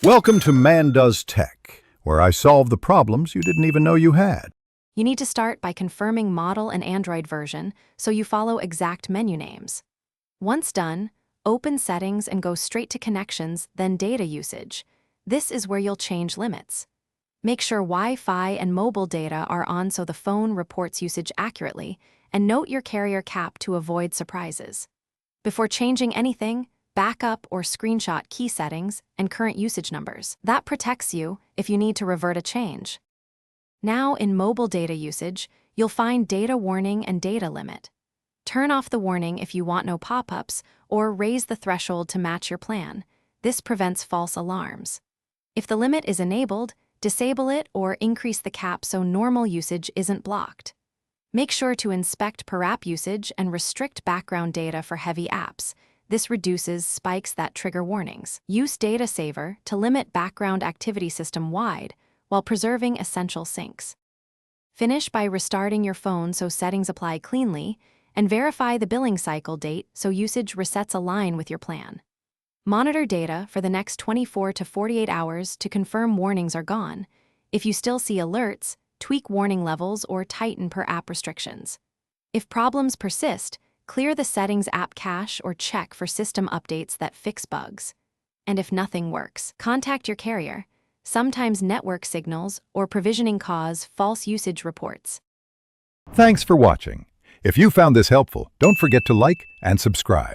Welcome to Man Does Tech, where I solve the problems you didn't even know you had. You need to start by confirming model and Android version so you follow exact menu names. Once done, open Settings and go straight to Connections, then Data Usage. This is where you'll change limits. Make sure Wi-Fi and mobile data are on so the phone reports usage accurately, and note your carrier cap to avoid surprises. Before changing anything, back up or screenshot key settings and current usage numbers. That protects you if you need to revert a change. Now, in mobile data usage, you'll find Data Warning and Data Limit. Turn off the warning if you want no pop-ups, or raise the threshold to match your plan. This prevents false alarms. If the limit is enabled, disable it or increase the cap so normal usage isn't blocked. Make sure to inspect per app usage and restrict background data for heavy apps. This reduces spikes that trigger warnings. Use Data Saver to limit background activity system-wide while preserving essential syncs. Finish by restarting your phone so settings apply cleanly, and verify the billing cycle date so usage resets align with your plan. Monitor data for the next 24 to 48 hours to confirm warnings are gone. If you still see alerts, tweak warning levels or tighten per app restrictions. If problems persist, clear the settings app cache or check for system updates that fix bugs. And if nothing works, contact your carrier. Sometimes network signals or provisioning cause false usage reports. Thanks for watching. If you found this helpful, don't forget to like and subscribe.